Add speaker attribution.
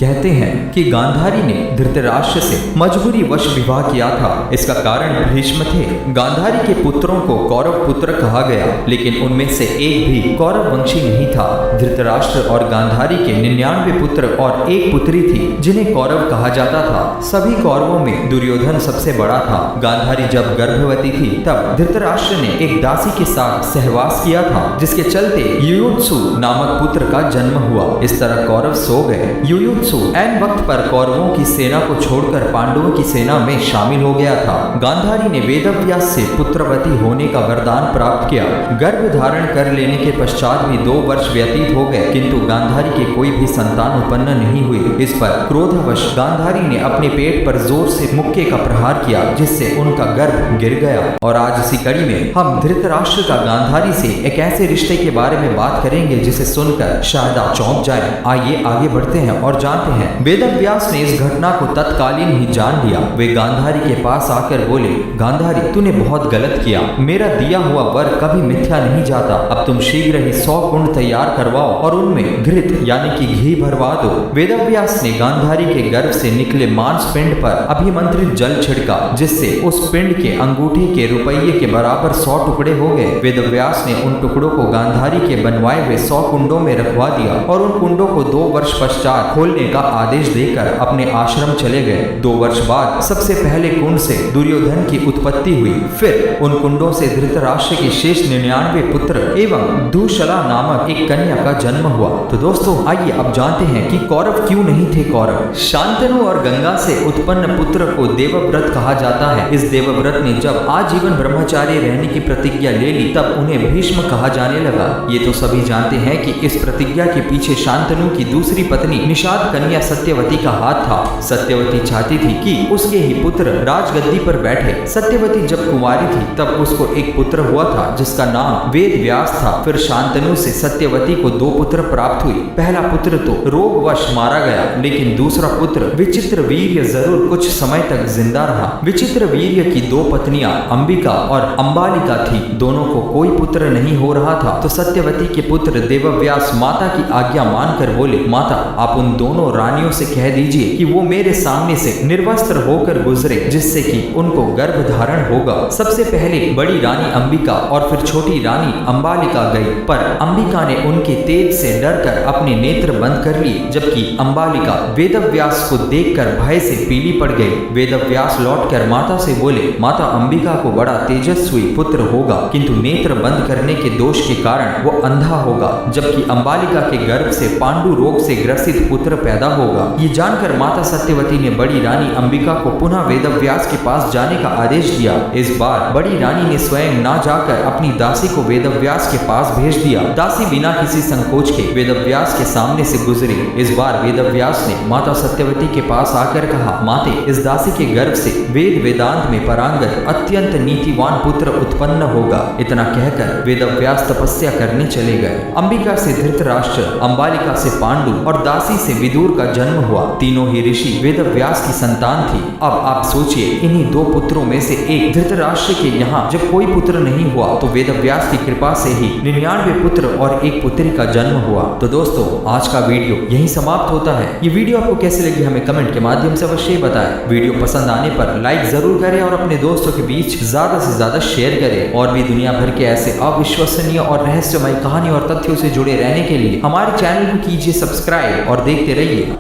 Speaker 1: कहते हैं कि गांधारी ने धृतराष्ट्र से मजबूरी वश विवाह किया था। इसका कारण भीष्म थे। गांधारी के पुत्रों को कौरव पुत्र कहा गया, लेकिन उनमें से एक भी कौरव वंशी नहीं था। धृतराष्ट्र और गांधारी के 99 पुत्र और एक पुत्री थी जिन्हें कौरव कहा जाता था। सभी कौरवों में दुर्योधन सबसे बड़ा था। गांधारी जब गर्भवती थी तब धृतराष्ट्र ने एक दासी के साथ सहवास किया था, जिसके चलते युयुत्सु नामक पुत्र का जन्म हुआ। इस तरह कौरव सो गए। युयुत्सु ऐन वक्त पर कौरवों की सेना को छोड़कर पांडवों की सेना में शामिल हो गया था। गांधारी ने वेदव्यास से पुत्रवती होने का वरदान प्राप्त किया। गर्भ धारण कर लेने के पश्चात भी 2 वर्ष व्यतीत हो गए, किंतु गांधारी के कोई भी संतान उत्पन्न नहीं हुई। इस पर क्रोधवश गांधारी ने अपने पेट पर जोर से मुक्के का प्रहार किया, जिससे उनका गर्भ गिर गया। और आज इसी कड़ी में हम धृतराष्ट्र का गांधारी से एक ऐसे रिश्ते के बारे में बात करेंगे जिसे सुनकर शायद आप चौंक जाएं। आइए आगे बढ़ते हैं और जानते हैं। वेदव्यास ने इस घटना को तत्कालीन ही जान लिया। वे गांधारी के पास आकर बोले, गांधारी तूने बहुत गलत किया। मेरा दिया हुआ वर कभी मिथ्या नहीं जाता। अब तुम शीघ्र ही 100 कुंड तैयार करवाओ और उनमें घृत यानी कि घी भरवा दो। वेदव्यास ने गांधारी के गर्भ से निकले मांस पिंड पर अभिमंत्रित जल छिड़का, जिससे उस पिंड के अंगूठी के रुपये के बराबर 100 टुकड़े हो गए। वेदव्यास ने उन टुकड़ों को गांधारी के बनवाए हुए 100 कुंडों में रखवा दिया और उन कुंडों को 2 वर्ष पश्चात खोलने का आदेश देकर अपने आश्रम चले गए। 2 वर्ष बाद सबसे पहले कुंड से दुर्योधन की उत्पत्ति हुई। फिर उन कुंडों से धृतराष्ट्र के शेष 99 पुत्र एवं दुशला नामक एक कन्या का जन्म हुआ। तो दोस्तों आइए अब जानते हैं कि कौरव क्यों नहीं थे कौरव। शांतनु और गंगा से उत्पन्न पुत्र को देवव्रत कहा जाता है। इस देवव्रत ने जब आजीवन ब्रह्मचारी रहने की प्रतिज्ञा ले ली तब उन्हें भीष्म कहा जाने लगा। ये तो सभी जानते हैं कि इस प्रतिज्ञा के पीछे शांतनु की दूसरी पत्नी निषाद कन्या सत्यवती का हाथ था। सत्यवती चाहती थी कि उसके ही पुत्र राजगद्दी पर बैठे। सत्यवती जब कुंवारी थी तब उसको एक पुत्र हुआ था जिसका नाम वेदव्यास था। फिर शांतनु से सत्यवती को 2 पुत्र प्राप्त हुए। पहला पुत्र तो रोगवश मारा गया, लेकिन दूसरा पुत्र विचित्र वीर्य जरूर कुछ समय तक जिंदा रहा। विचित्र वीर्य की 2 पत्नियां अंबिका और अंबालिका थी। दोनों को कोई पुत्र नहीं हो रहा था, तो सत्यवती के पुत्र देवव्यास माता की आज्ञा मानकर बोले, माता आप उन दोनों रानियों से कह दीजिए कि वो मेरे सामने से निर्वस्त्र होकर गुजरे, जिससे कि उनको गर्भ धारण होगा। सबसे पहले बड़ी रानी अंबिका और फिर छोटी रानी अंबालिका गई, पर अंबिका ने उनके तेज से डरकर अपने नेत्र बंद कर लिए, जबकि अंबालिका वेदव्यास को देखकर भय से पीली पड़ गई। वेदव्यास लौटकर माता से बोले, माता अंबिका को बड़ा तेजस्वी पुत्र होगा, किंतु नेत्र बंद करने के दोष के कारण वो अंधा होगा, जबकि अंबालिका के गर्भ से पांडु रोग से ग्रसित पुत्र पैदा होगा। ये जानकर माता सत्यवती ने बड़ी रानी अंबिका को पुनः वेदव्यास के पास जाने का आदेश दिया। इस बार बड़ी रानी ने स्वयं ना जाकर अपनी दासी को वेदव्यास के पास भेज दिया। दासी बिना किसी संकोच के वेदव्यास के सामने से गुजरी। इस बार वेदव्यास ने माता सत्यवती के पास आकर कहा, माते इस दासी के गर्भ से वेद वेदांत में पारंगत अत्यंत नीतिवान पुत्र उत्पन्न होगा। इतना कहकर वेदव्यास तपस्या करने चले गए। अंबिका से धृतराष्ट्र, अंबालिका से पांडु और दासी से विदुर का जन्म हुआ। तीनों ही ऋषि वेदव्यास की संतान थी। अब आप सोचिए, इन्हीं 2 पुत्रों में से एक धृतराष्ट्र के यहाँ जब कोई पुत्र नहीं हुआ तो वेदव्यास की कृपा से ही 99 पुत्र और एक पुत्री का जन्म हुआ। तो दोस्तों आज का वीडियो यहीं समाप्त होता है। ये वीडियो आपको कैसी लगी हमें कमेंट के माध्यम से अवश्य बताएं। वीडियो पसंद आने पर लाइक जरूर करें और अपने दोस्तों के बीच ज्यादा से ज्यादा शेयर करें। और भी दुनिया भर के ऐसे अविश्वसनीय और रहस्यमय कहानी और तथ्यों से जुड़े रहने के लिए हमारे चैनल को कीजिए सब्सक्राइब और देखते रहिए